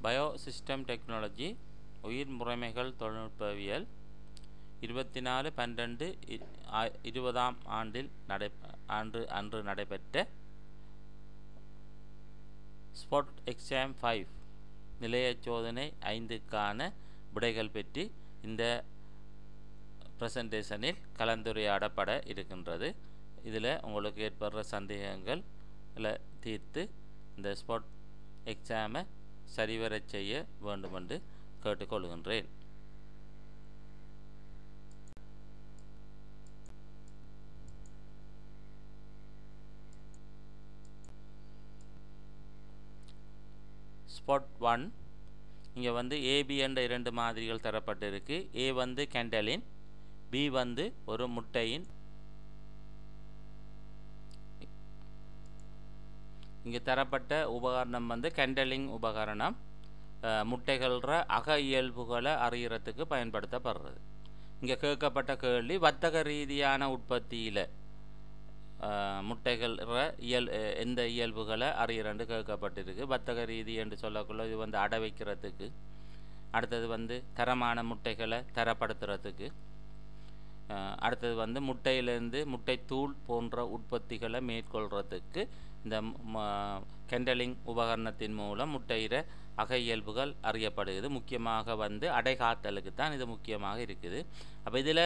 Biosystem technology உயிர் முறைமைகள் தொழில்நுட்பவியல் 24/12/20 அன்று நடைபெற்ற ஸ்பாட் எக்ஸாம் 5 நிலைய சோதனை 5க்கான விடைகள் பற்றி இந்த ப்ரெசன்டேஷனில் கலந்துரையாடப்பட இருக்கின்றது. இதில் உங்களுக்கு ஏற்படுற சந்தேகங்கள் தீர்த்து இந்த ஸ்பாட் எக்ஸாமை சரிவர செய்ய வேண்டுமென்று கேட்டுக்கொள்கின்றேன். ஸ்பாட் 1 இங்கே ஏபி என்ற 2 மாதிரிகள் தரப்பட்டிருக்கு. ஏ கேண்டலின், பி ஒரு முட்டையின். இங்கே தரப்பட்ட உபகரணம் கேண்டலிங் உபகரணம். முட்டைகள அக இயல்புகளை அறியறதுக்கு பயன்படுத்தப்படுறது. இங்கே கேட்கப்பட்ட கேள்வி வர்த்தக ரீதியான உற்பத்தியில் முட்டைகள் எந்த இயல்புகளை அறியறன்னு கேட்கப்பட்டிருக்கு. வர்த்தக ரீதி என்று சொல்லக்குள்ள இது அடை வைக்கிறதுக்கு, அடுத்தது தரமான முட்டைகளை தரப்படுத்துறதுக்கு, அடுத்தது முட்டையிலேருந்து முட்டை தூள் போன்ற உற்பத்திகளை மேற்கொள்கிறதுக்கு இந்த கெண்டலிங் உபகரணத்தின் மூலம் முட்டையிற அக இயல்புகள் அறியப்படுகிறது. முக்கியமாக அடைகாத்தலுக்கு தான் இது முக்கியமாக இருக்குது. அப்போ இதில்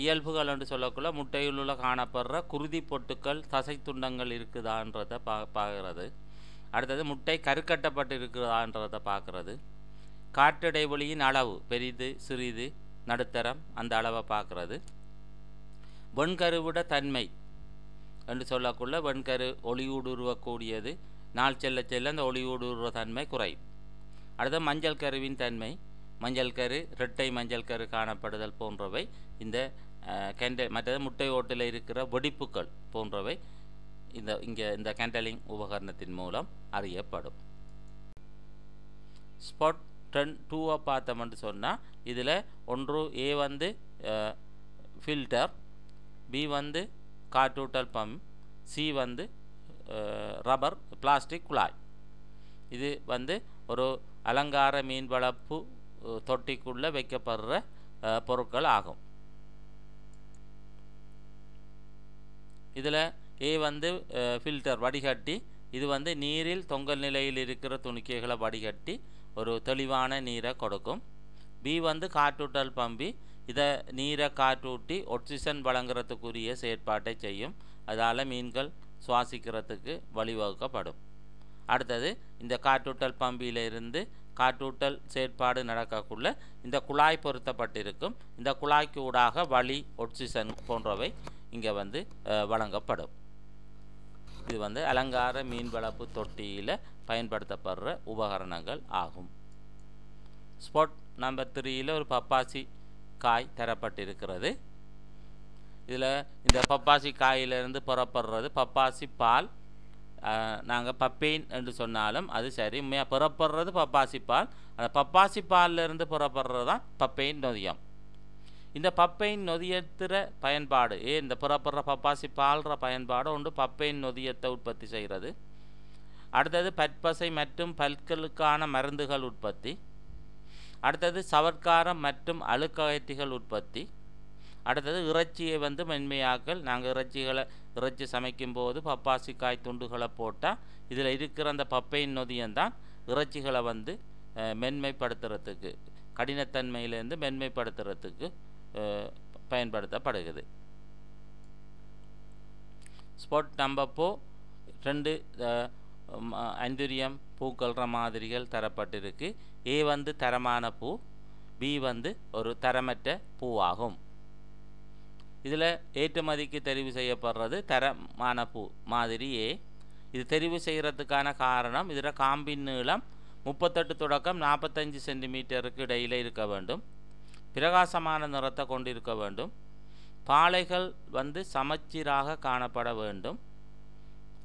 இயல்புகள் என்று சொல்லக்குள்ள முட்டையிலுள்ள காணப்படுற குருதி பொட்டுக்கள், தசை துண்டங்கள் இருக்குதான்றதை பார்க்கறது. அடுத்தது முட்டை கருக்கட்டப்பட்டு இருக்குதான்றதை பார்க்குறது. காற்றிடைவெளியின் அளவு பெரிது, சிறிது, நடுத்தரம் அந்த அளவை பார்க்குறது. வெண்கருவிட தன்மை என்று சொல்லக்குள்ள வெண்கரு ஒளியூடுருவக்கூடியது. நாள் செல்ல செல்ல அந்த ஒளியூடுருவ தன்மை குறையும். அடுத்த மஞ்சள் கருவின் தன்மை, மஞ்சள் கரு, இரட்டை மஞ்சள் கரு காணப்படுதல் போன்றவை இந்த மற்றது முட்டை ஓட்டில் இருக்கிற வெடிப்புகள் போன்றவை இந்த கேண்டலிங் உபகரணத்தின் மூலம் அறியப்படும். ஸ்பாட் 2 பார்த்தோம்னு சொன்னால் இதில் ஒன்று ஏ ஃபில்டர், பி காற்றூட்டல் பம்ப், சி ரப்பர் பிளாஸ்டிக் குழாய். இது ஒரு அலங்கார மீன் வளர்ப்பு தொட்டிக்குள்ளே வைக்கப்படுற பொருட்கள் ஆகும். இதில் ஏ ஃபில்டர் வடிகட்டி, இது நீரில் தொங்கல் நிலையில் இருக்கிற துணிக்கைகளை வடிகட்டி ஒரு தெளிவான நீரை கொடுக்கும். பி காற்றூட்டல் பம்பி, இதை நீரை காற்றூட்டி ஆக்சிஜன் வழங்குறதுக்குரிய செயற்பாட்டை செய்யும். அதால் மீன்கள் சுவாசிக்கிறதுக்கு வழிவகுக்கப்படும். அடுத்தது இந்த காற்றூட்டல் பம்பியிலிருந்து காற்றூட்டல் செயற்பாடு நடக்கக்குள்ள இந்த குழாய் பொருத்தப்பட்டிருக்கும். இந்த குழாய்க்கு ஊடாக வளி, ஆக்சிஜன் போன்றவை இங்கே வழங்கப்படும். இது அலங்கார மீன் வளர்ப்பு தொட்டியில் பயன்படுத்தப்படுற உபகரணங்கள் ஆகும். ஸ்பாட் நம்பர் 3 ஒரு பப்பாசி காய் தரப்பட்டிருக்கிறது. இதில் இந்த பப்பாசி காயிலிருந்து புறப்படுறது பப்பாசி பால். நாங்கள் பப்பெயின் என்று சொன்னாலும் அது சரி, உண்மையாக புறப்படுறது பப்பாசி பால். அந்த பப்பாசி பாலிலிருந்து புறப்படுறது தான் பப்பெயின் நொதியம். இந்த பப்பெயின் நொதியத்துற பயன்பாடு இந்த புறப்படுற பப்பாசி பால்ற பயன்பாடு ஒன்று பப்பெயின் நொதியத்தை உற்பத்தி செய்கிறது. அடுத்தது பற்பசை மற்றும் பல்களுக்கான மருந்துகள் உற்பத்தி. அடுத்தது சவர்க்காரம் மற்றும் அழுக்ககற்றிகள் உற்பத்தி. அடுத்தது இறைச்சியை மென்மையாக்கல். நாங்கள் இறைச்சி சமைக்கும் போது பப்பாசிக்காய் துண்டுகளை போட்டால் இதில் இருக்கிற அந்த பப்பையின் நொதியம்தான் இறைச்சிகளை மென்மைப்படுத்துறதுக்கு, கடினத்தன்மையிலேருந்து மென்மைப்படுத்துறதுக்கு பயன்படுத்தப்படுகிறது. ஸ்பாட் நம்பர் 4 2 ஐந்துரியம் பூக்கள்ற மாதிரிகள் தரப்பட்டிருக்கு. ஏ தரமான பூ, பி ஒரு தரமற்ற பூவாகும். இதில் ஏற்றுமதிக்கு தெரிவு செய்யப்படுறது தரமான பூ மாதிரி ஏ. இது தெரிவு செய்கிறதுக்கான காரணம் இதில் காம்பின் நீளம் 38 தொடக்கம் 45 சென்டிமீட்டருக்கு இடையில் இருக்க வேண்டும். பிரகாசமான நிறத்தை கொண்டிருக்க வேண்டும். பாளைகள் சமச்சீராக காணப்பட வேண்டும்.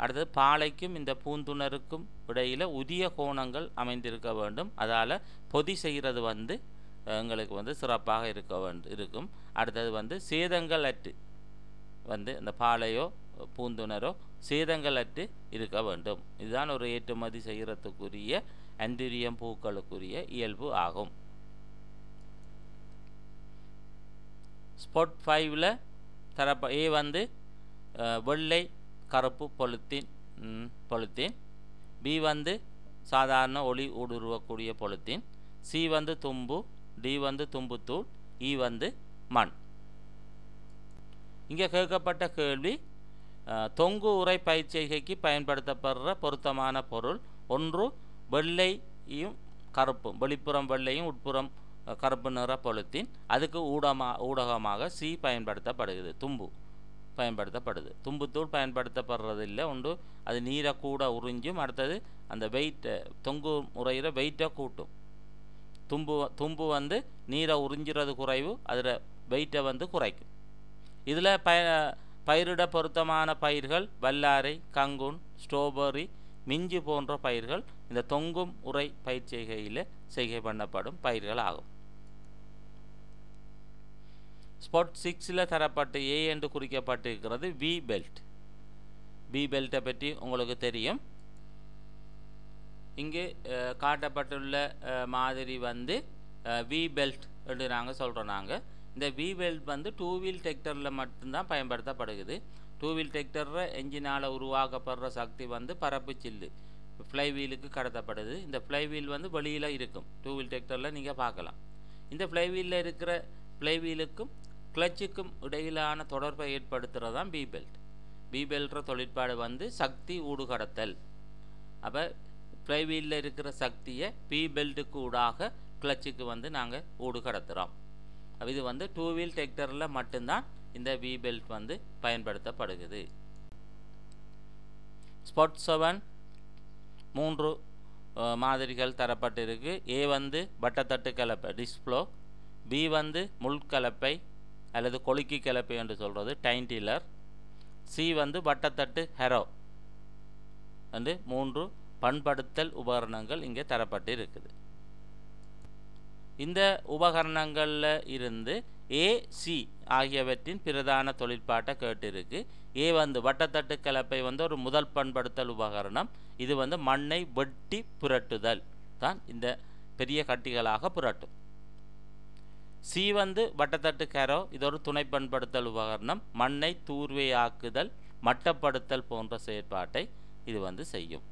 அடுத்தது பாளைக்கும் இந்த பூந்துணருக்கும் இடையில் உரிய கோணங்கள் அமைந்திருக்க வேண்டும். அதால் பொதி செய்கிறது எங்களுக்கு சிறப்பாக இருக்கும். அடுத்தது சேதங்கள் அற்று இந்த பாளையோ பூந்துணரோ சேதங்கள் அற்று இருக்க வேண்டும். இதுதான் ஒரு ஏற்றுமதி செய்கிறதுக்குரிய ஆன்தீரியம் பூக்களுக்குரிய இயல்பு ஆகும். ஸ்பாட் 5ல் ஏ வந்து வெள்ளை கருப்பு பொலித்தீன், பி வந்து சாதாரண ஒளி ஊடுருவக்கூடிய பொலித்தீன், சி வந்து தும்பு, டி வந்து தும்புத்தூள், இ வந்து மண். இங்கே கேட்கப்பட்ட கேள்வி, தொங்கு உரை பயிற்சிகைக்கு பயன்படுத்தப்படுற பொருத்தமான பொருள் ஒன்று வெள்ளையும் கருப்பும், வெளிப்புறம் வெள்ளையும் உட்புறம் கருப்பு நிற பொலித்தீன், அதுக்கு ஊடகமாக சி பயன்படுத்தப்படுகிறது, தும்பு பயன்படுத்தப்படுது. தும்புத்தூள் பயன்படுத்தப்படுறதில்லை, ஒன்று அது நீரை கூட உறிஞ்சும், அடுத்தது அந்த வெயிட்டை தொங்கு முறையில் வெயிட்டை கூட்டும். தும்பு வந்து நீரை உறிஞ்சுறது குறைவு, அதில் வெயிட்டை வந்து குறைக்கும். இதில் பயிரிட பொருத்தமான பயிர்கள் வல்லாரை, கங்குன், ஸ்ட்ராபெர்ரி, மிஞ்சி போன்ற பயிர்கள் இந்த தொங்கும் உரை பயிற்சிகையில் செய்கை பண்ணப்படும் பயிர்கள் ஆகும். ஸ்பாட் 6ல் தரப்பட்டு ஏ என்று குறிக்கப்பட்டிருக்கிறது வி பெல்ட். வி பெல்ட்டை பற்றி உங்களுக்கு தெரியும். இங்கு காட்டப்பட்டுள்ள மாதிரி வந்து வி பெல்ட் என்று நாங்கள் சொல்கிறோம். இந்த வி பெல்ட் வந்து 2 வீல் டிராக்டரில் மட்டும்தான் பயன்படுத்தப்படுகிறது. 2 வீல் டிராக்டரில் என்ஜினால் உருவாக்கப்படுற சக்தி வந்து பரப்பு சில்லு ஃப்ளை வீலுக்கு கடத்தப்படுது. இந்த ஃப்ளை வீல் வந்து வெளியில் இருக்கும், 2 வீல் டிராக்டரில் நீங்கள் பார்க்கலாம். இந்த ஃப்ளை வீலில் இருக்கிற ஃப்ளை வீலுக்கும் கிளச்சுக்கும் இடையிலான தொடர்பை ஏற்படுத்துகிறது தான் வி பெல்ட். வி பெல்ட்ற தொழிற்பாடு வந்து சக்தி ஊடுகடத்தல். அப்போ ஃப்ளை வீலில் இருக்கிற சக்தியை வி பெல்ட்டுக்கு ஊடாக கிளச்சுக்கு வந்து நாங்கள் ஊடுகடத்துகிறோம். இது வந்து 2 வீல் டிராக்டரில் மட்டும்தான் இந்த வி பெல்ட் வந்து பயன்படுத்தப்படுகிறது. ஸ்பாட் 7 3 மாதிரிகள் தரப்பட்டிருக்கு. ஏ வந்து வட்டத்தட்டு கலப்பை டிஸ்ப்ளோ, பி வந்து முள்கலப்பை அல்லது கொலுக்கி கலப்பை என்று சொல்கிறது டைன்டிலர், சி வந்து வட்டத்தட்டு ஹெரோ என்று 3 பண்படுத்தல் உபகரணங்கள் இங்கே தரப்பட்டு இருக்குது. இந்த உபகரணங்களில் இருந்து ஏ சி ஆகியவற்றின் பிரதான தொழிற்பாட்டை கேட்டிருக்கு. ஏ வந்து வட்டத்தட்டு கலப்பை வந்து ஒரு முதல் பண்படுத்தல் உபகரணம். இது வந்து மண்ணை வெட்டி புரட்டுதல் தான், இந்த பெரிய கட்டிகளாக புரட்டும். சி வந்து வட்டத்தட்டு கரோ, இது ஒரு துணை பண்படுத்தல் உபகரணம். மண்ணை தூர்வையாக்குதல், மட்டப்படுத்தல் போன்ற செயற்பாட்டை இது வந்து செய்யும்.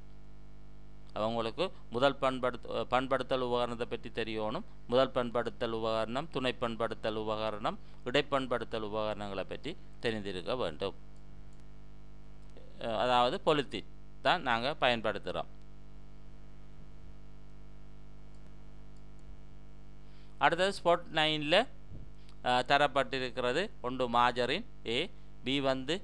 அவங்களுக்கு முதல் பண்படுத்தல் உபகரணத்தை பற்றி தெரியணும். முதல் பண்படுத்தல் உபகரணம், துணை பண்படுத்தல் உபகரணம், இடைப்பண்படுத்தல் உபகரணங்களை பற்றி தெரிந்திருக்க வேண்டும். அதாவது பொலித்தீன் தான் நாங்கள் பயன்படுத்துகிறோம். அடுத்தது ஸ்பாட் 9ல் தரப்பட்டிருக்கிறது ஒன்று மாஜரின் ஏ, பி வந்து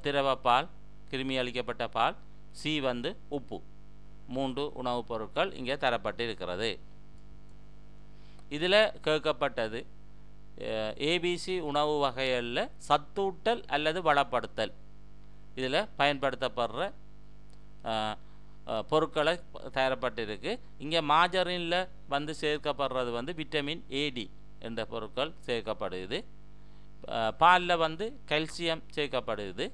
திரவப்பால், கிருமி அளிக்கப்பட்ட பால், சி வந்து உப்பு. 3 உணவுப் பொருட்கள் இங்கே தரப்பட்டிருக்கிறது. இதில் கேட்கப்பட்டது ஏபிசி உணவு வகைகளில் சத்தூட்டல் அல்லது வளப்படுத்தல் இதில் பயன்படுத்தப்படுற பொருட்களை தயாரப்பட்டிருக்கு. இங்கே மாஜரினில் வந்து சேர்க்கப்படுறது வந்து விட்டமின் ஏடி என்ற பொருட்கள் சேர்க்கப்படுது. பாலில் வந்து கால்சியம் சேர்க்கப்படுது.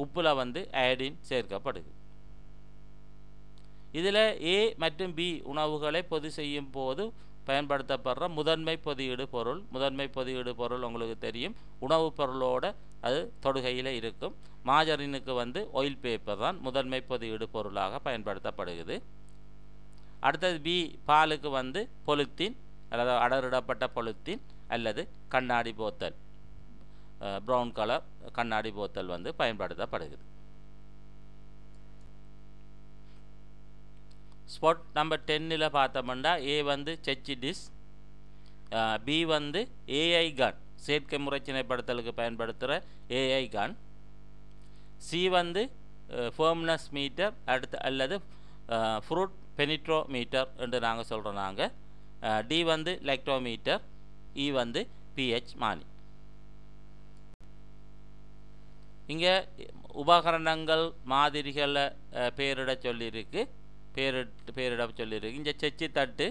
உப்பில் வந்து அயோடின் சேர்க்கப்படுது. இதில் ஏ மற்றும் பி உணவுகளை பொதி செய்யும் போது பயன்படுத்தப்படுற முதன்மை பொதியீடு பொருள் உங்களுக்கு தெரியும். உணவுப் பொருளோடு அது தொடுகையில் இருக்கும். மாஜரினுக்கு வந்து ஆயில் பேப்பர் தான் முதன்மை பொதியீடு பொருளாக பயன்படுத்தப்படுகிறது. அடுத்தது பி பாலுக்கு வந்து பொலித்தீன் அல்லது அடரிடப்பட்ட பொலித்தீன் அல்லது கண்ணாடி போத்தல், ப்ரௌன் கலர் கண்ணாடி போத்தல் வந்து பயன்படுத்தப்படுகிறது. ஸ்பாட் நம்பர் 10ல் பார்த்தோம்னா ஏ வந்து செச்சி டிஸ், பி வந்து ஏஐ கன், செயற்கை முறைச்சினைப்படுத்தலுக்கு பயன்படுத்துகிற ஏஐ கன், சி வந்து ஃபர்ம்னஸ் மீட்டர் அல்லது ஃப்ரூட் பெனிட்ரோமீட்டர் என்று நாங்கள் சொல்கிறோம். டி வந்து லெக்டோமீட்டர், இ வந்து பிஹெச் மானி. இங்கே உபகரணங்கள் மாதிரிகளை பேரிட சொல்லியிருக்கு. இங்கே செச்சி தட்டு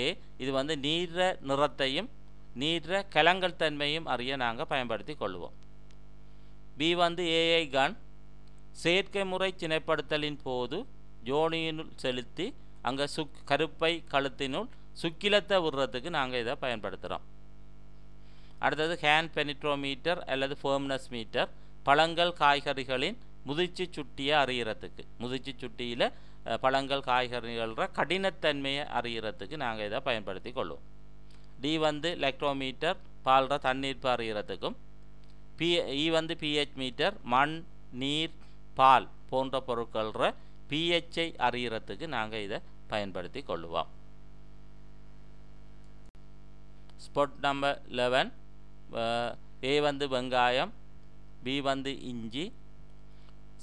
ஏ, இது வந்து நீர நிறத்தையும் நீர கலங்கல் தன்மையும் அறிய நாங்கள் பயன்படுத்தி கொள்வோம். பி வந்து ஏஐ கன், செயற்கை முறை சினைப்படுத்தலின் போது யோனியினுள் செலுத்தி அங்கே கருப்பை கழுத்தினுள் சுக்கிலத்தை விடுறதுக்கு நாங்கள் இதை பயன்படுத்துகிறோம். அடுத்தது ஹேண்ட் பெனிட்ரோமீட்டர் அல்லது ஃபேர்ம்னஸ் மீட்டர், பழங்கள் காய்கறிகளின் முதிர்ச்சி சுட்டியை அறிகிறதுக்கு, முதிர்ச்சி சுட்டியில் பழங்கள் காய்கறிகள கடினத்தன்மையை அறிகிறதுக்கு நாங்கள் இதை பயன்படுத்தி கொள்வோம். டி வந்து லெக்ட்ரோமீட்டர், பால்ற தண்ணீர் அறிகிறதுக்கும். இ வந்து பிஹெச் மீட்டர், மண் நீர் பால் போன்ற பொருட்கள பிஹெச்சை அறிகிறதுக்கு நாங்கள் இதை பயன்படுத்தி கொள்ளுவோம். ஸ்பாட் நம்பர் 11, ஏ வந்து வெங்காயம், பி வந்து இஞ்சி,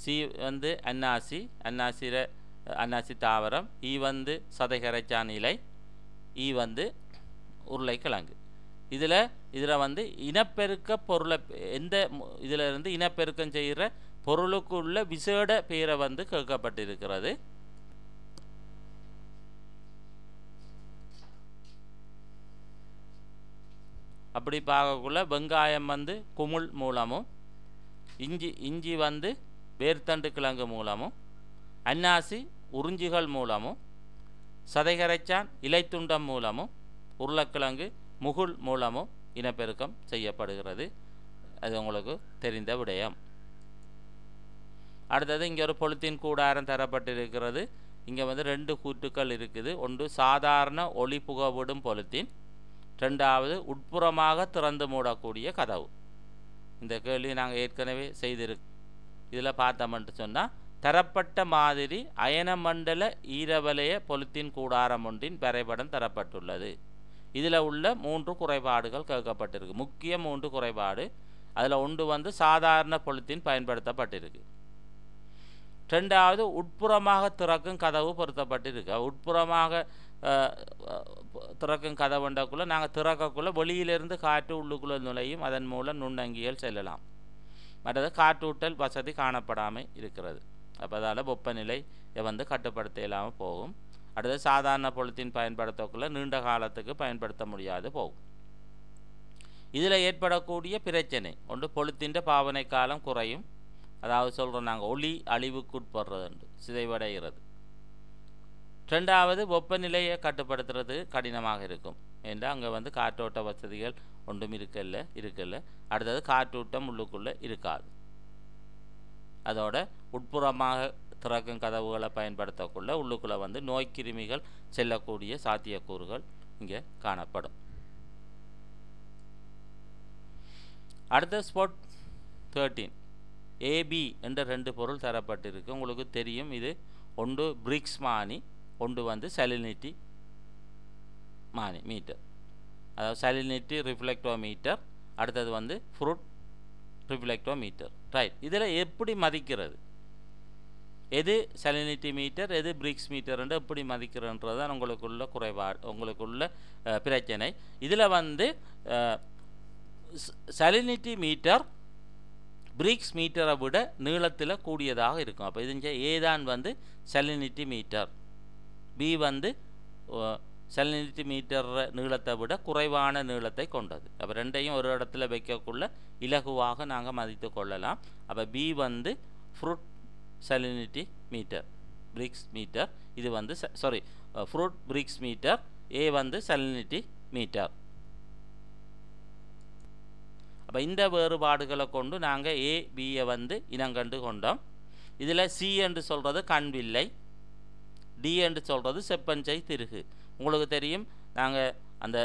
சி வந்து அன்னாசி தாவரம், இ வந்து சதைகரைச்சான் இலை, இ வந்து உருளைக்கிழங்கு. இதில் வந்து இனப்பெருக்க பொருளை எந்த இதில் இருந்து இனப்பெருக்கம் செய்கிற பொருளுக்குள்ள விசேட பேரை வந்து கேட்கப்பட்டிருக்கிறது. அப்படி பார்க்கக்குள்ள வெங்காயம் வந்து குமுள் மூலமும், இஞ்சி வந்து வேர்த்தண்டு கிழங்கு மூலமும், அன்னாசி உறிஞ்சிகள் மூலமும், சதைகரைச்சான் இலைத்துண்டம் மூலமும், உருளைக்கிழங்கு முகுள் மூலமும் இனப்பெருக்கம் செய்யப்படுகிறது. அது உங்களுக்கு தெரிந்த விடயம். அடுத்தது இங்கே ஒரு பொலித்தீன் கூடாரம் தரப்பட்டிருக்கிறது. இங்கே வந்து 2 கூற்றுக்கள் இருக்குது. ஒன்று சாதாரண ஒளி புகவிடும் பொலித்தீன், ரெண்டாவது உட்புறமாக திறந்து மூடக்கூடிய கதவு. இந்த கேள்வி நாங்கள் ஏற்கனவே செய்திருக்கு. இதில் பார்த்தோம்னு சொன்னால் தரப்பட்ட மாதிரி அயனமண்டல ஈரவலய பொலித்தீன் கூடாரம் ஒன்றின் வரைபடம் தரப்பட்டுள்ளது. இதில் உள்ள 3 குறைபாடுகள் கேட்கப்பட்டிருக்கு. முக்கிய 3 குறைபாடு. அதில் ஒன்று வந்து சாதாரண பொலித்தீன் பயன்படுத்தப்பட்டிருக்கு. ரெண்டாவது உட்புறமாக திறக்கும் கதவு பொருத்தப்பட்டிருக்கு. உட்புறமாக திறக்கும் கதவுண்டக்குள்ளே நாங்கள் திறக்கக்குள்ளே வெளியிலிருந்து காற்று உள்ளுக்குள்ளே நுழையும், அதன் மூலம் நுண்ணங்கிகள் செல்லலாம். மற்றது காற்றூட்டல் வசதி காணப்படாமல் இருக்கிறது. அப்போ அதால் வெப்பநிலை வந்து கட்டுப்படுத்த இல்லாமல் போகும். அடுத்தது சாதாரண பொலித்தீன் பயன்படுத்தக்குள்ளே நீண்ட காலத்துக்கு பயன்படுத்த முடியாது போகும். இதில் ஏற்படக்கூடிய பிரச்சனை ஒன்று பொலித்தீன் பாவனை காலம் குறையும். அதாவது சொல்கிறோம் நாங்கள் ஒளி அழிவுக்குட்படுறது, சிதைவடைகிறது. ரெண்டாவது வெப்பநிலையை கட்டுப்படுத்துறது கடினமாக இருக்கும். ஏன்னா அங்கே வந்து காற்றோட்ட வசதிகள் ஒன்றும் இருக்கல. அடுத்தது காற்றூட்டம் உள்ளுக்குள்ளே இருக்காது. அதோட உட்புறமாக திறக்கும் கதவுகளை பயன்படுத்தக்குள்ள உள்ளுக்குள்ளே வந்து நோய்க்கிருமிகள் செல்லக்கூடிய சாத்தியக்கூறுகள் இங்கே காணப்படும். அடுத்த ஸ்பாட் 13, ஏபி என்ற 2 பொருள் தரப்பட்டிருக்கு. உங்களுக்கு தெரியும், இது ஒன்று பிரிக்ஸ் மானி, ஒன்று வந்து சலினிட்டி மானி மீட்டர், அதாவது சலினிட்டி ரிஃப்ளெக்டோமீட்டர், அடுத்தது வந்து ஃப்ரூட் ரிஃப்ளெக்டோமீட்டர். ரைட், இதில் எப்படி மதிக்கிறது, எது சலினிட்டி மீட்டர் எது பிரிக்ஸ் மீட்டர்ன்ற எப்படி மதிக்கிறன்றது தான் உங்களுக்குள்ள குறைபாடு, உங்களுக்குள்ள பிரச்சனை. இதில் வந்து சலினிட்டி மீட்டர் பிரிக்ஸ் மீட்டரை விட நீளத்தில் கூடியதாக இருக்கும். அப்போ இது ஏ தான் வந்து சலினிட்டி மீட்டர், பி வந்து சலினிட்டி மீட்டர் நீளத்தை விட குறைவான நீளத்தை கொண்டது. அப்போ ரெண்டையும் ஒரு இடத்துல வைக்கக்குள்ள இலகுவாக நாங்கள் மதித்து கொள்ளலாம். அப்போ பி வந்து fruit salinity meter brix meter, இது வந்து ஃப்ரூட் பிரிக்ஸ் மீட்டர், ஏ வந்து சலினிட்டி மீட்டர். அப்போ இந்த வேறுபாடுகளை கொண்டு நாங்கள் ஏ பியை வந்து இனங்கண்டு கொண்டோம். இதில் சி என்று சொல்கிறது கண்வில்லை, டி என்று சொல்கிறது செப்பஞ்சை திருகு. உங்களுக்கு தெரியும், நாங்கள் அந்த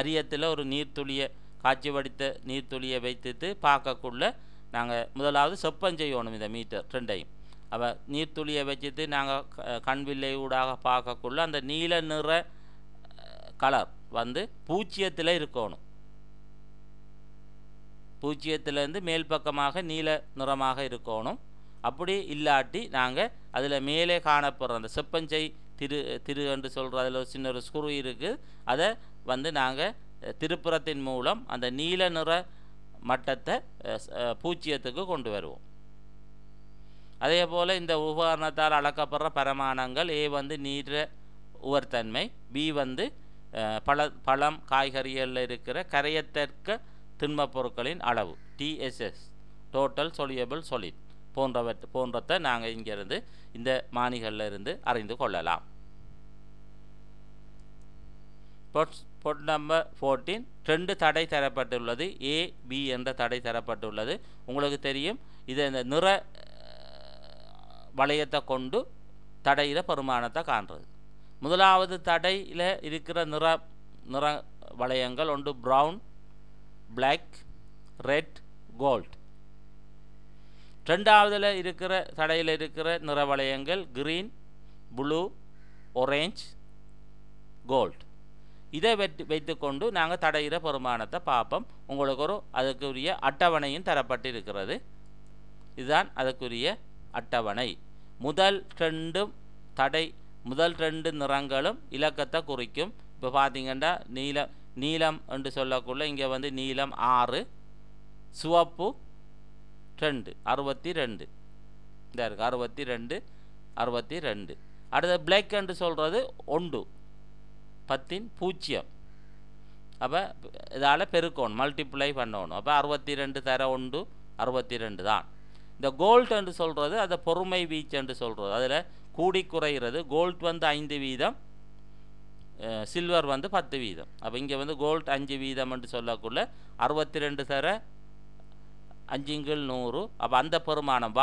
அரியத்தில் ஒரு நீர்த்துளியை காய்ச்சி வடித்த நீர்த்துளியை வைத்து பார்க்கக்குள்ள நாங்கள் முதலாவது செப்பஞ்செய்யணும் இந்த மீட்டர் ரெண்டையும். அப்போ நீர்த்துளியை வச்சுட்டு நாங்கள் கண்வில்லை ஊடாக பார்க்கக்குள்ள அந்த நீல நிற கலர் வந்து பூச்சியத்தில் இருக்கணும். பூச்சியத்திலேருந்து மேல் பக்கமாக நீல நிறமாக இருக்கணும். அப்படி இல்லாட்டி நாங்கள் அதில் மேலே காணப்படுற அந்த செப்பஞ்சை திரு என்று சொல்கிற அதில் ஒரு சின்ன ஒரு ஸ்க்ரூ இருக்குது, அதை வந்து நாங்கள் திருப்புறத்தின் மூலம் அந்த நீல நிற மட்டத்தை பூச்சியத்துக்கு கொண்டு வருவோம். அதே போல் இந்த உபகரணத்தால் அளக்கப்படுற பரமானங்கள், ஏ வந்து நீர உவர்த்தன்மை, பி வந்து பழம் காய்கறிகளில் இருக்கிற கரையத்தக்க திண்மப் பொருட்களின் அளவு, டிஎஸ்எஸ் டோட்டல் சொலியபிள் சொலிட், போன்றதை நாங்கள் இங்கிருந்து இந்த மானிகளில் இருந்து அறிந்து கொள்ளலாம். பொட் நம்பர் 14 2 தடை தரப்பட்டுள்ளது. A B என்ற தடை தரப்பட்டுள்ளது. உங்களுக்கு தெரியும், இதை இந்த நிற வளையத்தை கொண்டு தடையில் பெருமானத்தை காண்றது. முதலாவது தடையில் இருக்கிற நிற வளையங்கள் ஒன்று ப்ரௌன், பிளாக், ரெட், கோல்ட். ரெண்டாவதில் இருக்கிற தடையில் இருக்கிற நிற வளையங்கள் கிரீன், ப்ளூ, ஒரேஞ்ச், கோல்ட். இதை வைத்துக்கொண்டு நாங்கள் தடையிற பெருமானத்தை பார்ப்போம். உங்களுக்கு அதுக்குரிய அட்டவணையும் தரப்பட்டு இருக்கிறது. இதுதான் அதுக்குரிய அட்டவணை. முதல் ரெண்டு நிறங்களும் இலக்கத்தை குறிக்கும். இப்போ பார்த்தீங்கன்னா நீலம் என்று சொல்லக்குள்ள இங்கே வந்து நீலம் 6, சிவப்பு 2, 62 இந்த இருக்குது 62. அடுத்த பிளாக் என்று சொல்கிறது 1 10 0. அப்போ இதால் பெருக்கணும், மல்டிப்ளை பண்ணணும். அப்போ 62 தர 1 62 தான். இந்த கோல்ட் என்று சொல்கிறது அதை பொறுமை வீச்சு என்று சொல்கிறது. அதில் கூடி குறைகிறது. கோல்ட் வந்து 5 வீதம், சில்வர் வந்து 10 வீதம். அப்போ இங்கே வந்து கோல்ட் 5 வீதம் என்று சொல்லக்குள்ள 62 தர 5×100. அப்போ அந்த பெருமானம்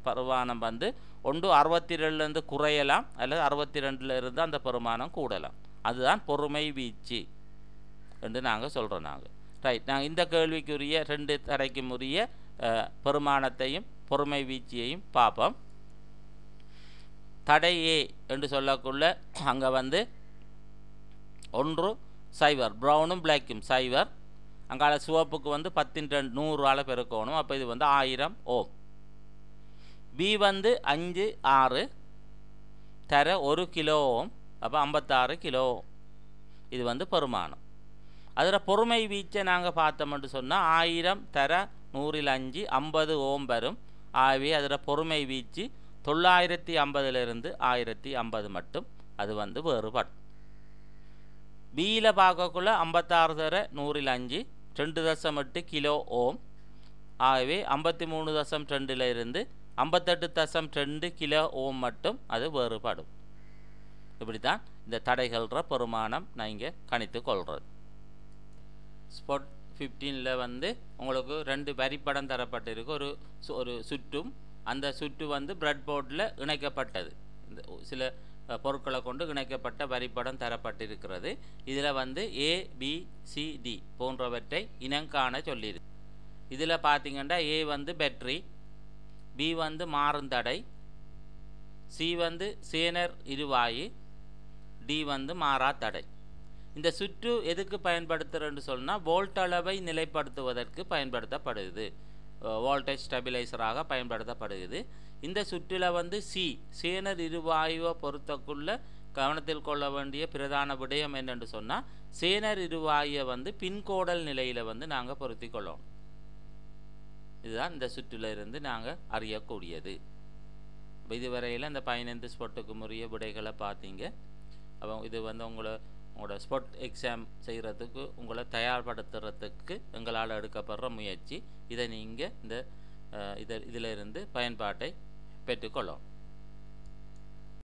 பெருமானம் வந்து ஒன்று 62லேருந்து குறையலாம் அல்லது 62லேருந்து அந்த பெருமானம் கூடலாம். அதுதான் பொறுமை வீச்சு என்று நாங்கள் சொல்கிறோம். ரைட், நாங்கள் இந்த கேள்விக்குரிய 2 தடைக்கும் உரிய பெருமானத்தையும் பொறுமை வீச்சியையும் பார்ப்போம். தடை A என்று சொல்லக்குள்ள அங்கே வந்து 1 0, ப்ரௌனும் பிளாக்கும் 0. அங்கால சிவப்புக்கு வந்து 10×2 100 பெருக்கணும். அப்போ இது வந்து 1000 ஓம். B வந்து 5 6 தர 1 கிலோ ஓம். அப்போ 56 கிலோ ஓம். இது வந்து பெருமானம். அதில் பொறுமை வீச்சை நாங்கள் பார்த்தோம்னு சொன்னால் 1000 தர 100 50 ஓம் வரும். ஆகவே அதில் பொறுமை வீச்சு 950லிருந்து 1050 மட்டும் அது வந்து வேறுபடும். பியில் பார்க்கக்குள்ள 56 தர 100 2.8 கிலோ ஓம். ஆகவே 53.2 58.2 கிலோ ஓம் மட்டும் அது வேறுபடும். இப்படி தான் இந்த தடைகள்ற பெருமானம் நான் இங்கே கணித்து கொள்கிறது. ஸ்பாட் 15ல் வந்து உங்களுக்கு 2 வரிப்படம் தரப்பட்டிருக்கு. ஒரு சுற்றும் அந்த சுற்று வந்து பிரெட் போர்டில் இணைக்கப்பட்டது. இந்த சில பொருட்களை கொண்டு இணைக்கப்பட்ட வரிப்படம் தரப்பட்டிருக்கிறது. இதில் வந்து ABCD போன்றவற்றை இனங்காண சொல்லியிருக்கு. இதில் பார்த்தீங்கன்னா A வந்து பேட்டரி, B வந்து மாறுந்தடை, C வந்து சேனர் இருவாயு, D வந்து மாறா தடை. இந்த சுற்று எதுக்கு பயன்படுத்துகிறேன்னு சொன்னால் வோல்ட் அளவை நிலைப்படுத்துவதற்கு பயன்படுத்தப்படுது. வோல்டேஜ் ஸ்டெபிலைசராக பயன்படுத்தப்படுகிறது. இந்த சுற்றில் வந்து சேனர் இருவாயுவை பொறுத்தக்குள்ள கவனத்தில் கொள்ள வேண்டிய பிரதான விடயம் என்னென்று சொன்னால் சேனர் இருவாயை வந்து பின்கோடல் நிலையில் வந்து நாங்கள் பொருத்தி கொள்ளணும். இதுதான் இந்த சுற்றில் இருந்து நாங்கள் அறியக்கூடியது. இதுவரையில் இந்த 15 ஸ்பாட்டுக்கு முறைய விடைகளை பார்த்தீங்க. அப்போ இது வந்து உங்களோட ஸ்பாட் எக்ஸாம் செய்கிறதுக்கு உங்களை தயார்படுத்துறதுக்கு எங்களால் எடுக்கப்படுற முயற்சி. இதை நீங்கள் இதிலிருந்து பயன்பாட்டை பெற்றுக்கொள்ளும்.